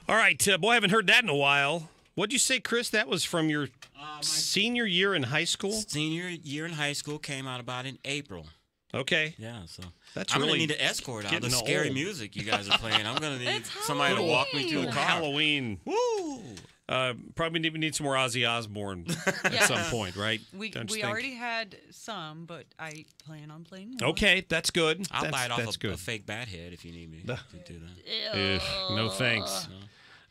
All right, boy, I haven't heard that in a while. What'd you say, Chris? That was from your senior year in high school? Senior year in high school came out about in April. Okay. Yeah, so I'm going to need an escort out. The scary music you guys are playing. I'm going to need somebody to walk me to a car. Halloween. Woo! Probably need some more Ozzy Osbourne at some point, right? We already had some, but I plan on playing more. Okay, that's good. I'll bite off a fake bat head if you need me to do that. No thanks.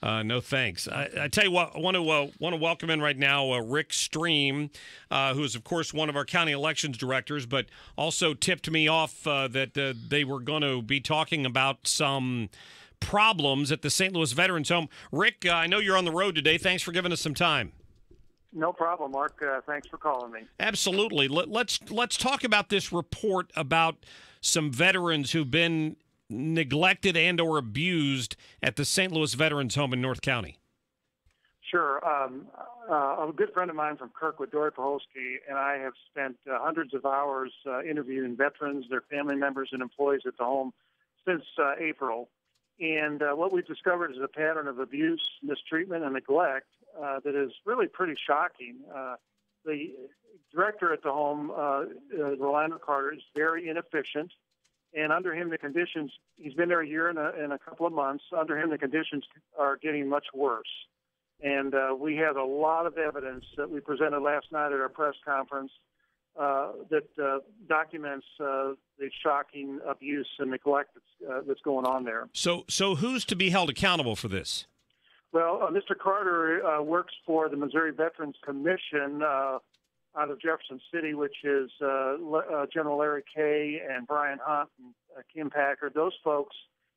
No thanks. I tell you what, I want to welcome in right now Rick Stream, who is, of course, one of our county elections directors, but also tipped me off that they were going to be talking about some problems at the St. Louis Veterans Home. Rick, I know you're on the road today. Thanks for giving us some time. No problem, Mark. Thanks for calling me. Absolutely. Let's talk about this report about some veterans who've been neglected and or abused at the St. Louis Veterans Home in North County. Sure. A good friend of mine from Kirkwood, Dory Paholsky, and I have spent hundreds of hours interviewing veterans, their family members, and employees at the home since April. And what we've discovered is a pattern of abuse, mistreatment, and neglect that is really pretty shocking. The director at the home, Rolando Carter, is very inefficient. And under him, the conditions, he's been there a year and a couple of months. Under him, the conditions are getting much worse. And we have a lot of evidence that we presented last night at our press conference that documents the shocking abuse and neglect that's going on there. So who's to be held accountable for this? Well, Mr. Carter works for the Missouri Veterans Commission out of Jefferson City, which is General Larry Kay and Brian Hunt and Kim Packard. Those folks,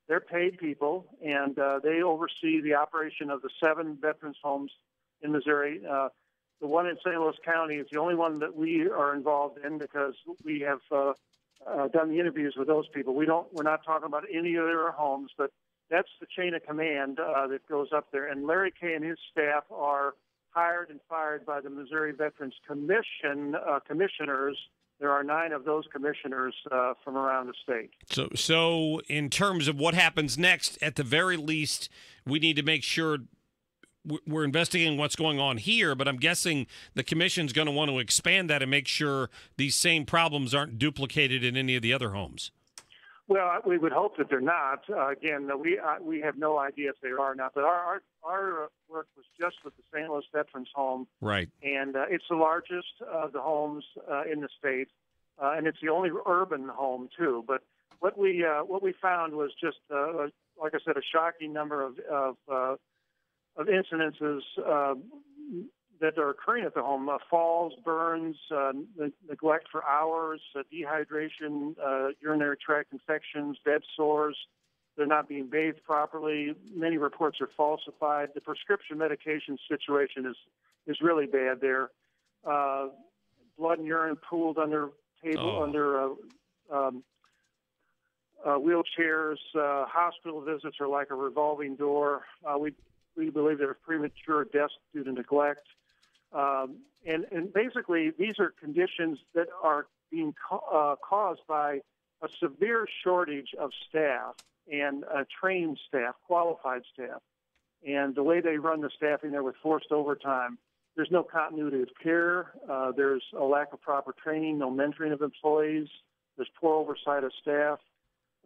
they're paid people, and they oversee the operation of the 7 veterans homes in Missouri. The one in St. Louis County is the only one that we are involved in because we have done the interviews with those people. We're not talking about any of their homes, but that's the chain of command that goes up there. And Larry Kay and his staff are hired and fired by the Missouri Veterans Commission commissioners. There are 9 of those commissioners from around the state. So in terms of what happens next, at the very least, we need to make sure we're investigating what's going on here, but I'm guessing the commission's going to want to expand that and make sure these same problems aren't duplicated in any of the other homes. Well, we would hope that they're not. Again, we have no idea if they are or not. But our work was just with the St. Louis Veterans Home, right? And it's the largest of the homes in the state, and it's the only urban home too. But what we found was just, like I said, a shocking number of incidences that are occurring at the home: falls, burns, neglect for hours, dehydration, urinary tract infections, bed sores. They're not being bathed properly. Many reports are falsified. The prescription medication situation is really bad there. Blood and urine pooled under under wheelchairs. Hospital visits are like a revolving door. We believe there are premature deaths due to neglect. And basically, these are conditions that are being caused by a severe shortage of staff and trained staff, qualified staff. And the way they run the staffing there with forced overtime, there's no continuity of care. There's a lack of proper training, no mentoring of employees. There's poor oversight of staff.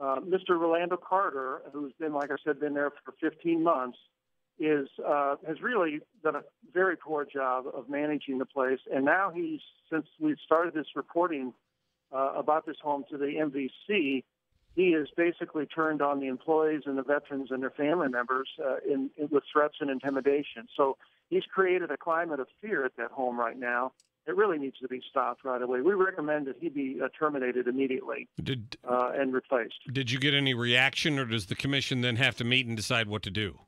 Mr. Rolando Carter, who's been, like I said, been there for 15 months, has really done a very poor job of managing the place. And now since we've started this reporting about this home to the MVC, he has basically turned on the employees and the veterans and their family members with threats and intimidation. So he's created a climate of fear at that home right now. It really needs to be stopped right away. We recommend that he be terminated immediately and replaced. Did you get any reaction, or does the commission then have to meet and decide what to do?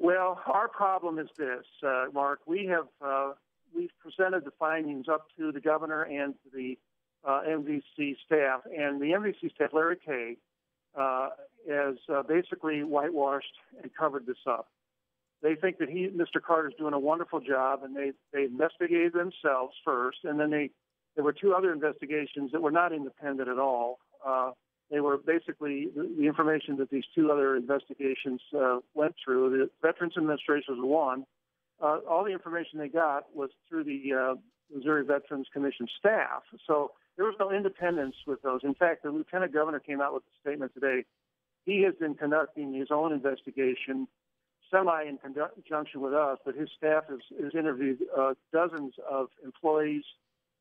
Well, our problem is this, Mark. We've presented the findings up to the governor and to the MVC staff, and the MVC staff, Larry Kay, has basically whitewashed and covered this up. They think that Mr. Carter's doing a wonderful job, and they investigated themselves first, and then there were 2 other investigations that were not independent at all. They were basically the information that these two other investigations went through. The Veterans Administration was one. All the information they got was through the Missouri Veterans Commission staff. So there was no independence with those. In fact, the lieutenant governor came out with a statement today. He has been conducting his own investigation, semi in conjunction with us, but his staff has interviewed dozens of employees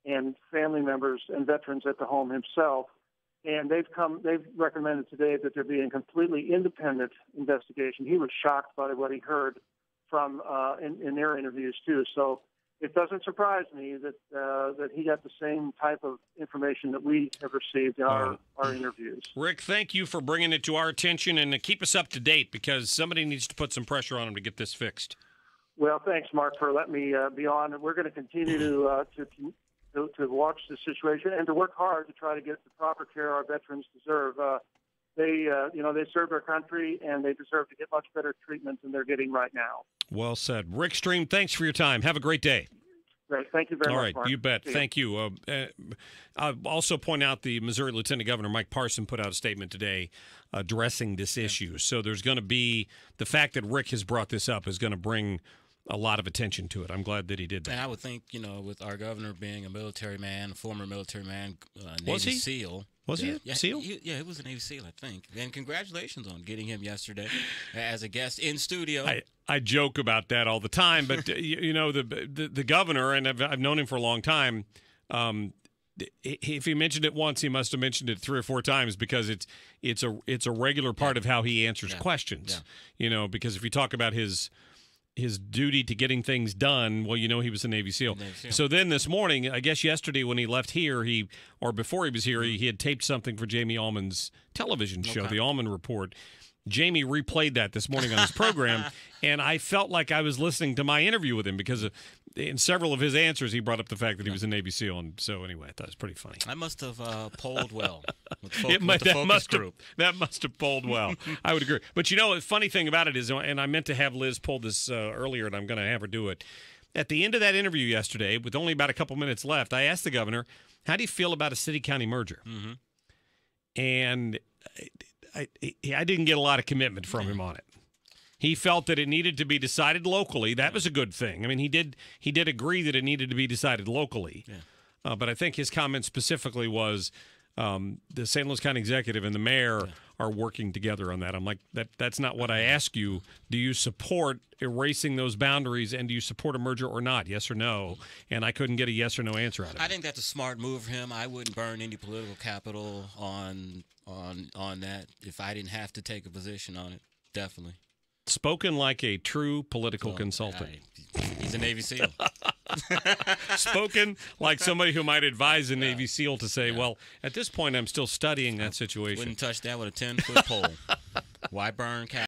and family members and veterans at the home himself. And they've recommended today that there be a completely independent investigation. He was shocked by what he heard from in their interviews too. So it doesn't surprise me that he got the same type of information that we have received in our interviews. Rick, thank you for bringing it to our attention, and keep us up to date because somebody needs to put some pressure on him to get this fixed. Well, thanks, Mark, for letting me be on. We're going to continue to watch the situation and to work hard to try to get the proper care our veterans deserve. They served our country, and they deserve to get much better treatment than they're getting right now. Well said. Rick Stream, thanks for your time. Have a great day. Great. Thank you very much, All right, Mark. you bet. Thank you. I'll also point out the Missouri Lieutenant Governor, Mike Parson, put out a statement today addressing this issue. So there's going to be the fact that Rick has brought this up is going to bring a lot of attention to it. I'm glad that he did that. And I would think, with our governor being a military man, a former military man, Navy SEAL. Was he a SEAL? He was a Navy SEAL, I think. And congratulations on getting him yesterday as a guest in studio. I joke about that all the time, but the governor, and I've known him for a long time. If he mentioned it once, he must have mentioned it 3 or 4 times because it's a regular part of how he answers questions. Yeah. Because if you talk about his duty to getting things done, well, he was a Navy SEAL. So then this morning, I guess yesterday when he left here, before he was here, he had taped something for Jamie Allman's television show, The Allman Report. Jamie replayed that this morning on his program, and I felt like I was listening to my interview with him because in several of his answers, he brought up the fact that he was a Navy SEAL. And so anyway, I thought it was pretty funny. I must have polled well with the focus group. That must have polled well. I would agree. But the funny thing about it is, and I meant to have Liz pull this earlier, and I'm going to have her do it. At the end of that interview yesterday, with only about a couple minutes left, I asked the governor, how do you feel about a city-county merger? Mm-hmm. And I didn't get a lot of commitment from him on it. He felt that it needed to be decided locally. That was a good thing. I mean, he did agree that it needed to be decided locally. Yeah. But I think his comment specifically was the St. Louis County Executive and the mayor are working together on that. I'm like, that's not what I ask you. Do you support erasing those boundaries, and do you support a merger or not? Yes or no? And I couldn't get a yes or no answer out of it. I think that's a smart move for him. I wouldn't burn any political capital on that if I didn't have to take a position on it. Definitely. Spoken like a true political consultant. He's a Navy SEAL. Spoken like somebody who might advise a Navy SEAL to say, well, at this point, I'm still studying that situation. Wouldn't touch that with a 10-foot pole. Why burn capital?